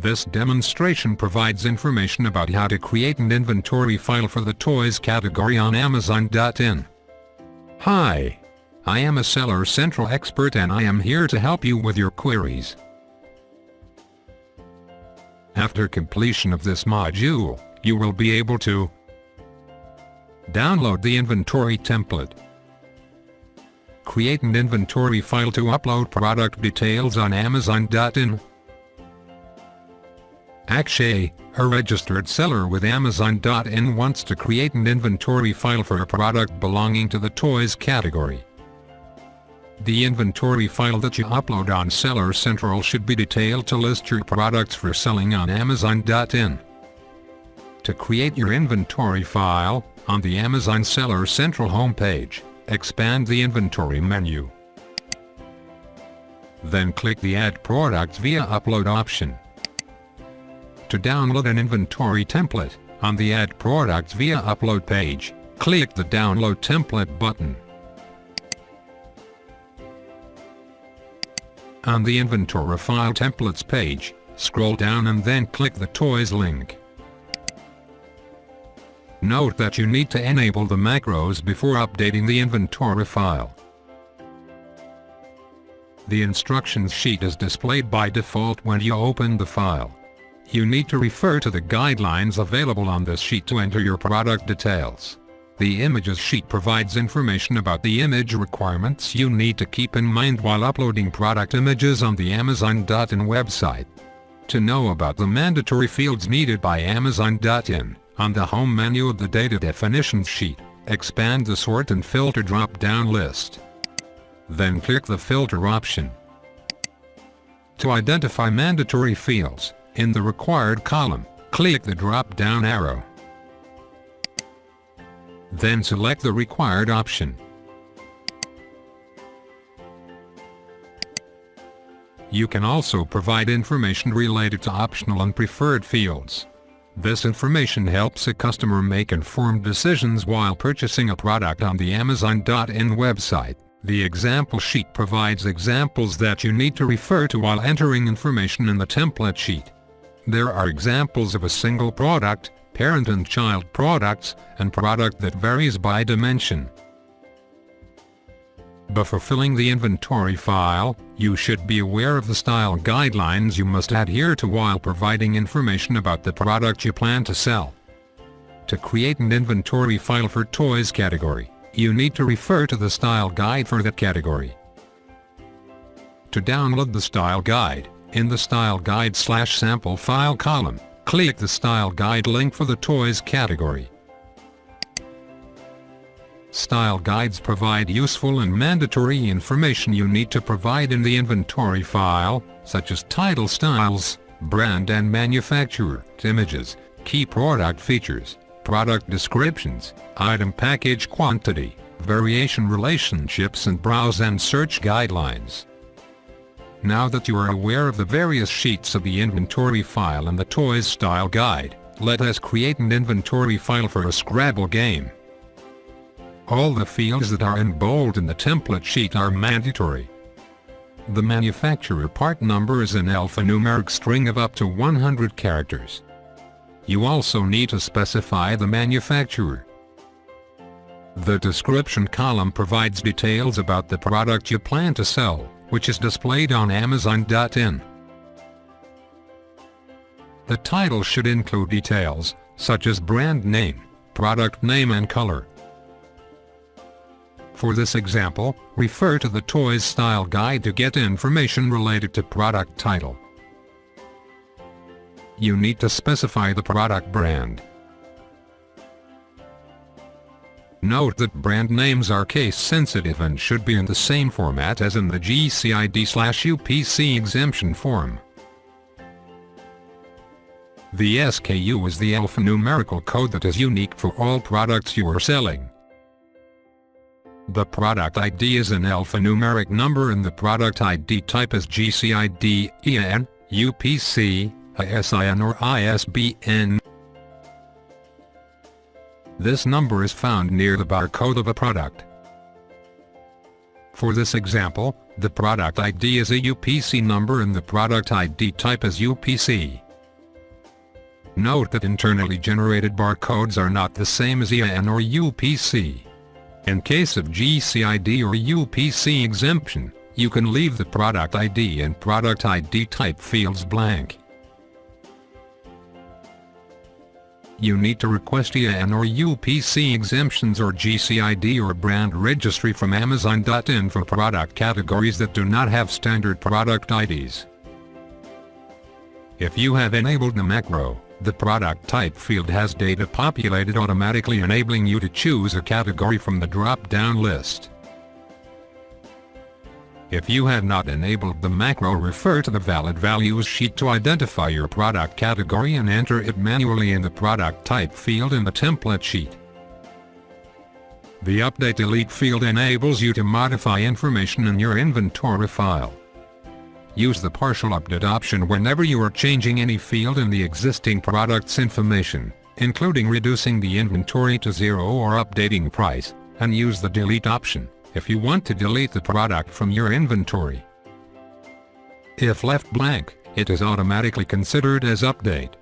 This demonstration provides information about how to create an inventory file for the toys category on Amazon.in. Hi! I am a Seller Central expert and I am here to help you with your queries. After completion of this module, you will be able to download the inventory template, create an inventory file to upload product details on Amazon.in. Akshay, a registered seller with Amazon.in, wants to create an inventory file for a product belonging to the toys category. The inventory file that you upload on Seller Central should be detailed to list your products for selling on Amazon.in. To create your inventory file, on the Amazon Seller Central homepage, expand the inventory menu. Then click the Add Products via Upload option. To download an inventory template, on the Add Products via Upload page, click the Download Template button. On the Inventory File Templates page, scroll down and then click the Toys link. Note that you need to enable the macros before updating the inventory file. The instructions sheet is displayed by default when you open the file. You need to refer to the guidelines available on this sheet to enter your product details. The Images sheet provides information about the image requirements you need to keep in mind while uploading product images on the Amazon.in website. To know about the mandatory fields needed by Amazon.in, on the home menu of the Data Definitions sheet, expand the Sort and Filter drop-down list. Then click the Filter option. To identify mandatory fields, in the Required column, click the drop-down arrow. Then select the Required option. You can also provide information related to optional and preferred fields. This information helps a customer make informed decisions while purchasing a product on the Amazon.in website. The example sheet provides examples that you need to refer to while entering information in the template sheet. There are examples of a single product, parent and child products, and product that varies by dimension. Before filling the inventory file, you should be aware of the style guidelines you must adhere to while providing information about the product you plan to sell. To create an inventory file for toys category, you need to refer to the style guide for that category. To download the style guide, in the Style Guide/Sample File column, click the Style Guide link for the Toys category. Style guides provide useful and mandatory information you need to provide in the inventory file, such as title styles, brand and manufacturer, images, key product features, product descriptions, item package quantity, variation relationships and browse and search guidelines. Now that you are aware of the various sheets of the inventory file and the Toys Style Guide, let us create an inventory file for a Scrabble game. All the fields that are in bold in the template sheet are mandatory. The manufacturer part number is an alphanumeric string of up to 100 characters. You also need to specify the manufacturer. The description column provides details about the product you plan to sell, which is displayed on Amazon.in. The title should include details, such as brand name, product name and color. For this example, refer to the Toys Style Guide to get information related to product title. You need to specify the product brand. Note that brand names are case-sensitive and should be in the same format as in the GCID/UPC exemption form. The SKU is the alphanumerical code that is unique for all products you are selling. The product ID is an alphanumeric number and the product ID type is GCID, EN, UPC, ISIN or ISBN. This number is found near the barcode of a product. For this example, the product ID is a UPC number and the product ID type is UPC. Note that internally generated barcodes are not the same as EAN or UPC. In case of GCID or UPC exemption, you can leave the product ID and product ID type fields blank. You need to request EAN or UPC exemptions or GCID or brand registry from Amazon.in for product categories that do not have standard product IDs. If you have enabled the macro, the product type field has data populated automatically, enabling you to choose a category from the drop-down list. If you have not enabled the macro, refer to the valid values sheet to identify your product category and enter it manually in the product type field in the template sheet. The Update Delete field enables you to modify information in your inventory file. Use the partial update option whenever you are changing any field in the existing product's information, including reducing the inventory to 0 or updating price, and use the delete option if you want to delete the product from your inventory. If left blank, it is automatically considered as update.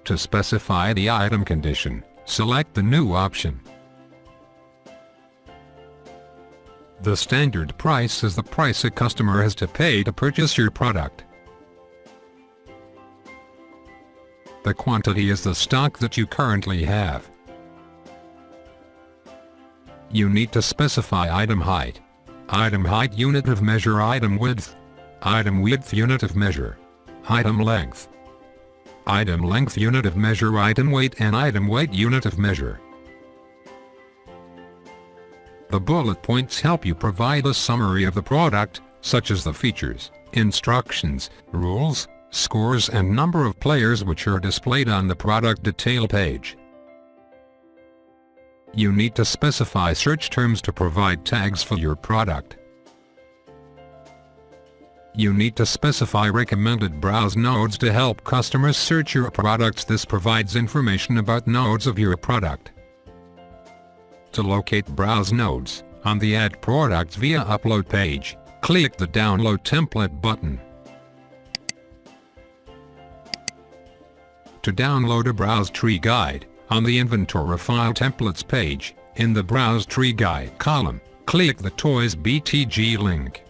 To specify the item condition, select the new option. The standard price is the price a customer has to pay to purchase your product. The quantity is the stock that you currently have. You need to specify item height unit of measure, item width unit of measure, item length unit of measure, item weight and item weight unit of measure. The bullet points help you provide a summary of the product, such as the features, instructions, rules, scores and number of players, which are displayed on the product detail page. You need to specify search terms to provide tags for your product. You need to specify recommended browse nodes to help customers search your products. This provides information about nodes of your product. To locate browse nodes, on the Add Products via Upload page, click the Download Template button. To download a Browse Tree Guide, on the Inventory File Templates page, in the Browse Tree Guide column, click the Toys BTG link.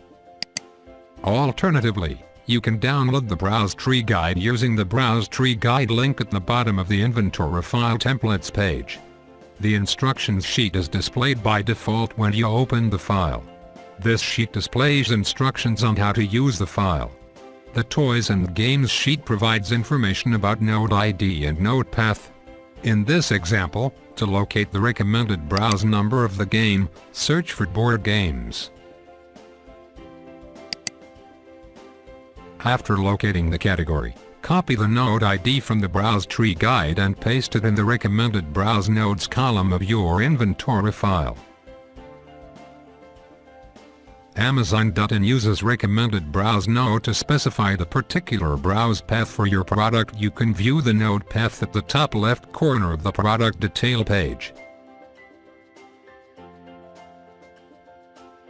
Alternatively, you can download the Browse Tree Guide using the Browse Tree Guide link at the bottom of the Inventory File Templates page. The instructions sheet is displayed by default when you open the file. This sheet displays instructions on how to use the file. The Toys and Games sheet provides information about node ID and node path. In this example, to locate the recommended browse number of the game, search for Board Games. After locating the category, copy the node ID from the Browse Tree Guide and paste it in the Recommended Browse Nodes column of your inventory file. Amazon.in uses Recommended Browse Node to specify the particular browse path for your product. You can view the node path at the top left corner of the product detail page.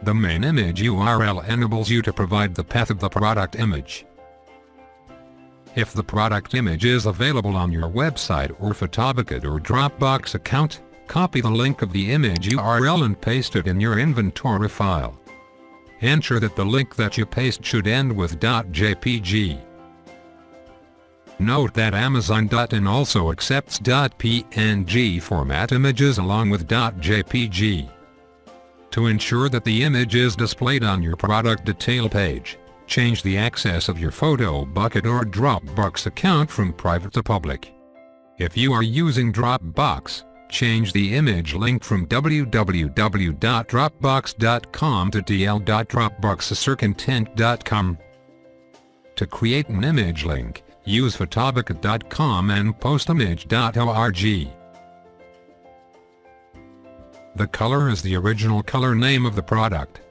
The main image URL enables you to provide the path of the product image. If the product image is available on your website or Photobucket or Dropbox account, copy the link of the image URL and paste it in your inventory file. Ensure that the link that you paste should end with .jpg. Note that Amazon.in also accepts .png format images along with .jpg. To ensure that the image is displayed on your product detail page, change the access of your Photobucket or Dropbox account from private to public. If you are using Dropbox, change the image link from www.dropbox.com to dl.dropboxasearchcontent.com. To create an image link, use photobucket.com and postimage.org. The color is the original color name of the product.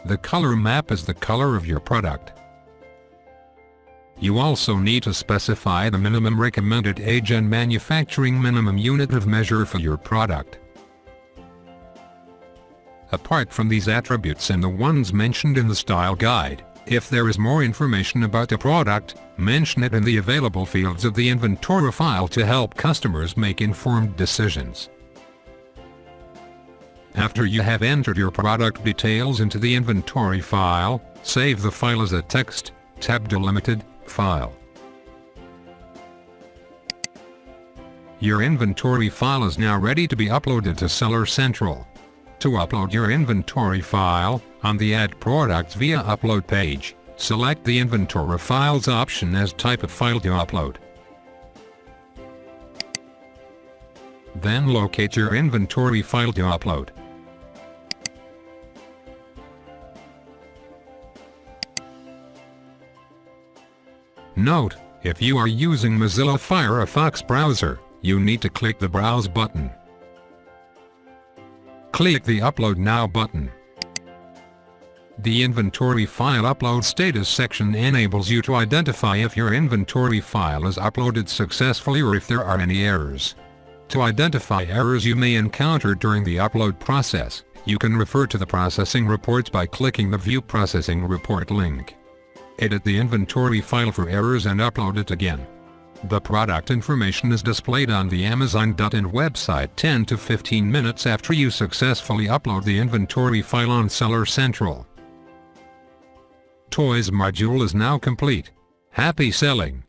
The color map is the color of your product. You also need to specify the minimum recommended age and manufacturing minimum unit of measure for your product. Apart from these attributes and the ones mentioned in the style guide, If there is more information about the product, mention it in the available fields of the inventory file to help customers make informed decisions. After you have entered your product details into the inventory file, save the file as a text, tab delimited, file. Your inventory file is now ready to be uploaded to Seller Central. To upload your inventory file, on the Add Products via Upload page, select the Inventory Files option as type of file to upload. Then locate your inventory file to upload. Note, if you are using Mozilla Firefox browser, you need to click the Browse button. Click the Upload Now button. The Inventory File Upload Status section enables you to identify if your inventory file is uploaded successfully or if there are any errors. To identify errors you may encounter during the upload process, you can refer to the processing reports by clicking the View Processing Report link. Edit the inventory file for errors and upload it again. The product information is displayed on the Amazon.in website 10 to 15 minutes after you successfully upload the inventory file on Seller Central. Toys module is now complete. Happy selling!